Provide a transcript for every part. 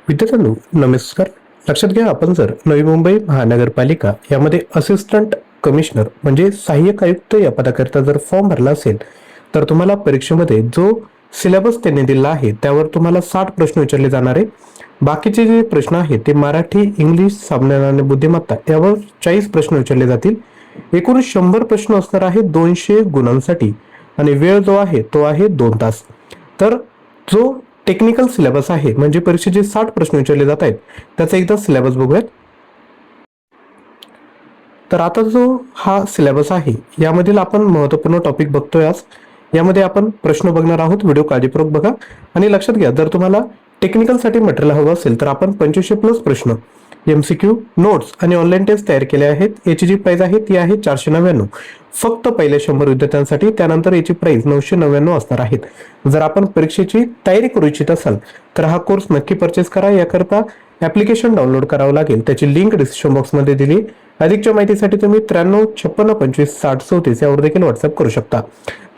विद्यार्थ्यांनो नमस्कार. लक्षात घ्या, आपण जर नवी मुंबई महानगरपालिका यामध्ये असिस्टंट कमिशनर म्हणजे सहाय्यक आयुक्त या पदाकरिता जर फॉर्म भरला असेल तर तुम्हाला परीक्षेमध्ये जो सिलेबस त्यांनी दिला आहे त्यावर तुम्हाला 60 प्रश्न विचारले जाणार आहे. बाकीचे जे प्रश्न आहेत ते मराठी, इंग्लिश, सामान्य आणि बुद्धिमत्ता यावर 40 प्रश्न विचारले जातील. एकूण 100 प्रश्न असणार आहेत 200 गुणांसाठी आणि वेळ जो आहे तो आहे 2 तास. तर जो टेक्निकल सिलेबस आहे म्हणजे परीक्षेचे 60 प्रश्न विचारले जात आहेत त्याचा एकदा सिलेबस बघूयात. तर आता जो हा सिलेबस आहे यामधील आपण महत्त्वपूर्ण टॉपिक बघतोय. आज यामध्ये आपण प्रश्न बघणार आहोत. व्हिडिओ काळजीपूर्वक बघा आणि लक्षात घ्या, जर तुम्हाला टेक्निकलसाठी मटेरियल हवं असेल तर आपण 2500+ प्रश्न MCQ नोट्स आणि ऑनलाईन टेस्ट तयार केले आहेत. याची जी प्राइस आहे ती आहे 499 फक्त पहिल्या 100 विद्यार्थ्यांसाठी. त्यानंतर याची प्राइस 999 असणार आहेत. जर आपण परीक्षेची तयारी करू इच्छित असाल तर हा कोर्स नक्की परचेस करा. याकरता ॲप्लिकेशन डाउनलोड करावं लागेल. त्याची लिंक डिस्क्रिप्शन बॉक्समध्ये दिली. अधिकच्या माहितीसाठी तुम्ही 93 56 25 60 34 यावर देखील व्हॉट्सअप करू शकता.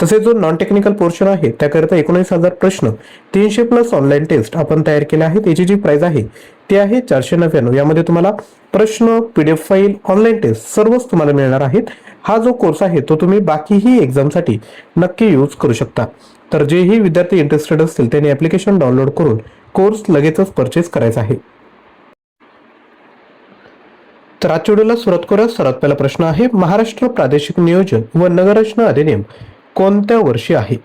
तसेच जो नॉन टेक्निकल पोर्शन आहे त्याकरिता 19,000 प्रश्न 300+ ऑनलाईन टेस्ट आपण तयार केले आहेत. याची जी प्राइस आहे ती आहे 499. यामध्ये तुम्हाला प्रश्न, PDF फाईल, ऑनलाईन टेस्ट सर्वच तुम्हाला मिळणार आहेत. हा जो कोर्स आहे तो तुम्ही बाकीही एक्झामसाठी नक्की यूज करू शकता. तर जेही विद्यार्थी इंटरेस्टेड असतील त्यांनी ॲप्लिकेशन डाउनलोड करून कोर्स लगेचच परचेस करायचा आहे. तर आजच्या व्हिडिओला सुरुवात करूया. सर्वात पहिला प्रश्न आहे, महाराष्ट्र प्रादेशिक नियोजन व नगररचना अधिनियम कोणत्या वर्षी आहे?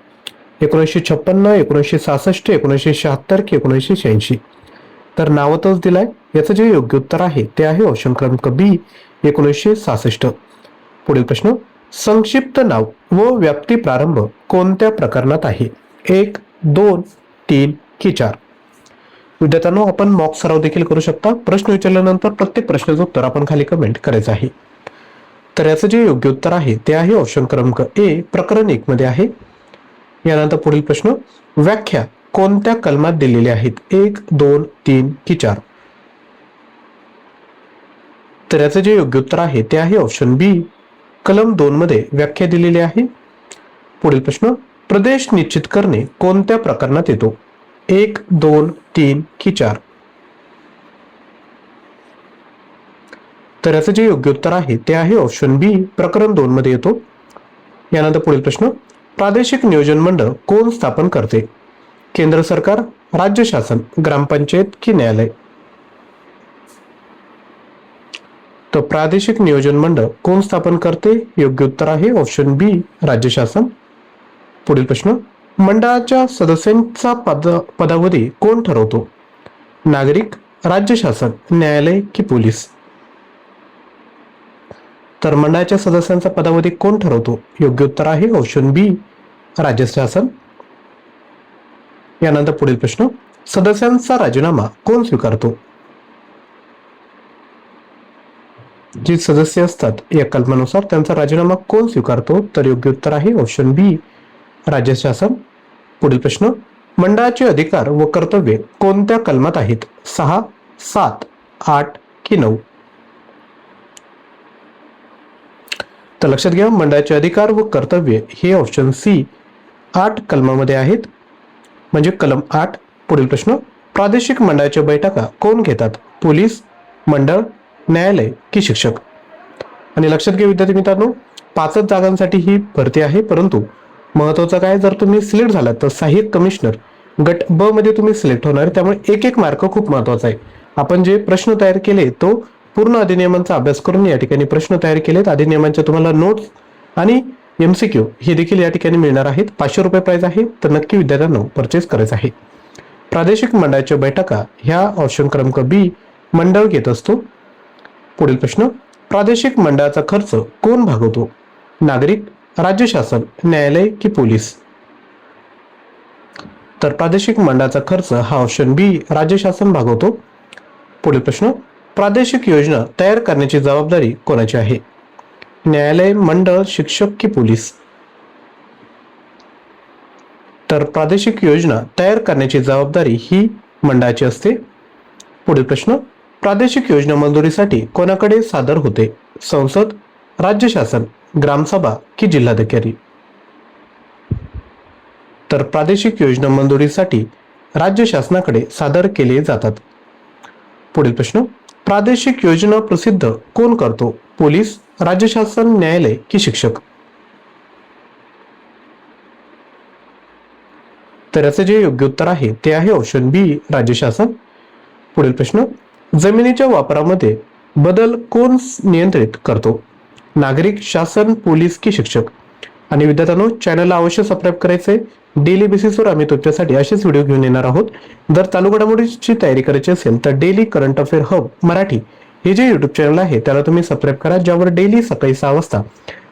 1956, 1966, 1976 की 1986? तर नावातच दिलाय. याचं जे योग्य उत्तर आहे ते आहे ऑप्शन क्रमांक बी 1966. पुढील प्रश्न, संक्षिप्त नाव व व्याप्ती प्रारंभ कोणत्या प्रकरणात आहे? 1, 2, 3 की 4? विद्यार्थ्यांनो आपण मॉक सराव देखील करू शकता. प्रश्न विचारल्यानंतर प्रत्येक प्रश्नाचं उत्तर आपण खाली कमेंट करायचं आहे. तर याचं जे योग्य उत्तर आहे ते आहे ऑप्शन क्रमांक ए प्रकरण 1 मध्ये आहे. यानंतर पुढील प्रश्न, व्याख्या कोणत्या कलमात दिलेल्या आहेत? 1, 2, 3 की 4? तर याचं जे योग्य उत्तर आहे ते आहे ऑप्शन बी कलम 2 मध्ये व्याख्या दिलेली आहे. पुढील प्रश्न, प्रदेश निश्चित करणे कोणत्या प्रकरणात येतो? 1, 2, 3 की 4? तर याचं जे योग्य उत्तर आहे ते आहे ऑप्शन बी प्रकरण 2 मध्ये येतो. यानंतर पुढील प्रश्न, प्रादेशिक नियोजन मंडळ कोण स्थापन करते? केंद्र सरकार, राज्य शासन, ग्रामपंचायत की न्यायालय? तर प्रादेशिक नियोजन मंडळ कोण स्थापन करते? योग्य उत्तर आहे ऑप्शन बी राज्य शासन. पुढील प्रश्न, मंडळाच्या सदस्यांचा पदावधी कोण ठरवतो? नागरिक, राज्य शासन, न्यायालय की पोलीस? तर मंडळाच्या सदस्यांचा पदावधी कोण ठरवतो? योग्य उत्तर आहे ऑप्शन बी राज्य शासन. यानंतर पुढील प्रश्न, सदस्यांचा राजीनामा कोण स्वीकारतो? जे सदस्य असतात या कलमानुसार त्यांचा राजीनामा कोण स्वीकारतो? तर योग्य उत्तर आहे ऑप्शन बी राज्य शासन. पुढील प्रश्न, मंडळाचे अधिकार व कर्तव्य कोणत्या कलमात आहेत? 6, 7, 8 की 9? तर लक्षात घ्या, मंडळाचे अधिकार व कर्तव्य हे ऑप्शन सी 8 कलमामध्ये आहेत, म्हणजे कलम 8. पुढील प्रश्न, प्रादेशिक मंडळाच्या बैठका कोण घेतात? पोलीस, मंडळ, न्यायालय की शिक्षक? आणि लक्षात घ्या विद्यार्थी मित्रांनो, 5 जागांसाठी ही भरती आहे. परंतु महत्वाचं काय, जर तुम्ही सिलेक्ट झालात तर सहाय्यक कमिशनर गट ब मध्ये तुम्ही सिलेक्ट होणार. त्यामुळे एक मार्क खूप महत्वाचा आहे. आपण जे प्रश्न तयार केले तो पूर्ण अधिनियमांचा अभ्यास करून या ठिकाणी प्रश्न तयार केलेत. अधिनियमांच्या तुम्हाला नोट्स आणि MCQ हे देखील या ठिकाणी मिळणार आहेत. 500 रुपये प्राइस आहे. तर नक्की विद्यार्थ्यांनो परचेस करायचं आहे. प्रादेशिक मंडळाच्या बैठका ह्या ऑप्शन क्रमांक बी मंडळ घेत असतो. पुढील प्रश्न, प्रादेशिक मंडळाचा खर्च कोण भागवतो? नागरिक, राज्य शासन, न्यायालय की पोलीस? तर प्रादेशिक मंडळाचा खर्च हा ऑप्शन बी राज्य शासन भागवतो. पुढील प्रश्न, प्रादेशिक योजना तयार करण्याची जबाबदारी कोणाची आहे? न्यायालय, मंडळ, शिक्षक की पोलीस? तर प्रादेशिक योजना तयार करण्याची जबाबदारी ही मंडळाची असते. पुढील प्रश्न, प्रादेशिक योजना मंजुरीसाठी कोणाकडे सादर होते? संसद, राज्य शासन, ग्रामसभा की जिल्हाधिकारी? तर प्रादेशिक योजना मंजुरीसाठी राज्य शासनाकडे सादर केले जातात. पुढील प्रश्न, प्रादेशिक योजना प्रसिद्ध कोण करतो? पोलीस, राज्य शासन, न्यायालय की शिक्षक? तर याचे जे योग्य उत्तर आहे ते आहे ऑप्शन बी, राज्य शासन. पुढील प्रश्न, जमिनीच्या वापरामध्ये बदल कोण नियंत्रित करतो? नागरिक, शासन, पोलीस की शिक्षक? आणि विद्यार्थ्यांनो, चॅनलला अवश्य सबस्क्राईब करायचंय. डेली बेसिसवर आम्ही तुमच्यासाठी असेच व्हिडिओ घेऊन येणार आहोत. जर चालू घडामोडीची तयारी करायची असेल तर daily current affair hub Marathi हे जे युट्यूब चॅनल आहे त्याला तुम्ही सबस्क्राईब करा, ज्यावर डेली सकाळी 6 वाजता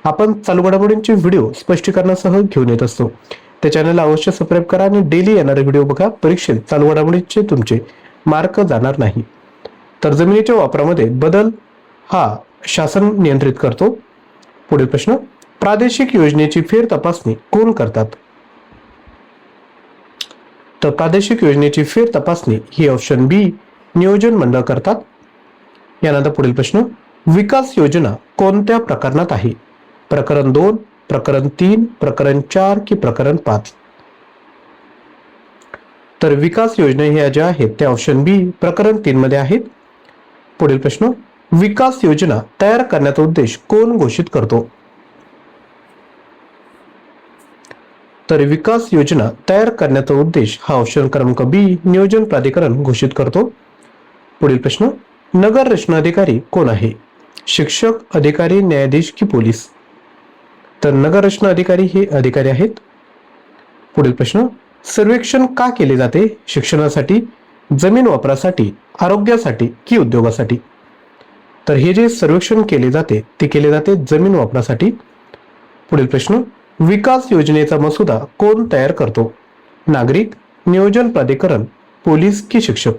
आपण चालू घडामोडींचे व्हिडिओ स्पष्टीकरणासह घेऊन येत असतो. त्या चॅनलला अवश्य सबस्क्राईब करा आणि डेली येणारे व्हिडिओ बघा. परीक्षेत चालू घडामोडींचे तुमचे मार्क जाणार नाही. तर जमिनीच्या वापरामध्ये बदल हा शासन नियंत्रित करतो. पुढील प्रश्न, प्रादेशिक योजनेची फेर तपासणी कोण करतात? तर प्रादेशिक योजनेची फेर तपासणी ही ऑप्शन बी, नियोजन मंडळ करतात. यानंतर पुढील प्रश्न, विकास योजना कोणत्या प्रकरणात आहे? प्रकरण 2, प्रकरण 3, प्रकरण 4 की प्रकरण 5? तर विकास योजना ह्या ज्या आहेत त्या ऑप्शन बी, प्रकरण 3 मध्ये आहेत. पुढील प्रश्न, विकास योजना तयार करण्याचा उद्देश कोण घोषित करतो? तर विकास योजना तयार करण्याचा उद्देश हा ऑप्शन क्रमांक बी, नियोजन प्राधिकरण घोषित करतो. पुढील प्रश्न, नगर रचना अधिकारी कोण आहे? शिक्षक, अधिकारी, न्यायाधीश की पोलीस? तर नगर रचना अधिकारी हे अधिकारी आहेत. पुढील प्रश्न, सर्वेक्षण का केले जाते? शिक्षणासाठी, जमीन वापरासाठी, आरोग्यासाठी की उद्योगासाठी? तर हे जे सर्वेक्षण केले जाते ते केले जाते जमीन वापरासाठी. पुढील प्रश्न, विकास योजनेचा मसुदा कोण तयार करतो? नागरिक, नियोजन प्राधिकरण, पोलीस की शिक्षक?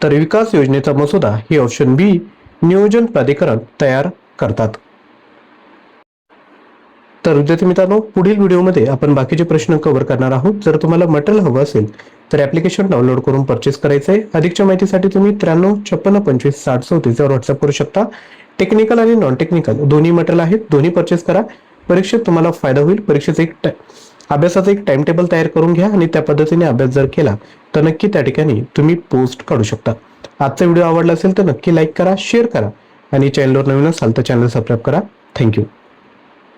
तर विकास योजनेचा मसुदा हे ऑप्शन बी, नियोजन प्राधिकरण तयार करतात. तर विद्यार्थी मित्रांनो, पुढील व्हिडिओमध्ये आपण बाकीचे प्रश्न कव्हर करणार आहोत. जर तुम्हाला मटेरियल हवं असेल तर ऍप्लिकेशन डाउनलोड करून परचेस करायचं आहे. अधिकच्या माहितीसाठी तुम्ही 93 56 25 60 34 वर व्हॉट्सअप करू शकता. टेक्निकल आणि नॉन टेक्निकल दोन्ही मटेरियल आहेत, दोन्ही परचेस करा. परीक्षेत तुम्हाला फायदा होईल. परीक्षेचा अभ्यासाचा एक टाइम टेबल तयार करून घ्या आणि त्या पद्धतीने अभ्यास जर केला तर नक्की त्या ठिकाणी तुम्ही पोस्ट काढू शकता. आजचा व्हिडिओ आवडला असेल तर नक्की लाईक करा, शेअर करा आणि चॅनलवर नवीन असाल तर चॅनल सबस्क्राईब करा. थँक्यू.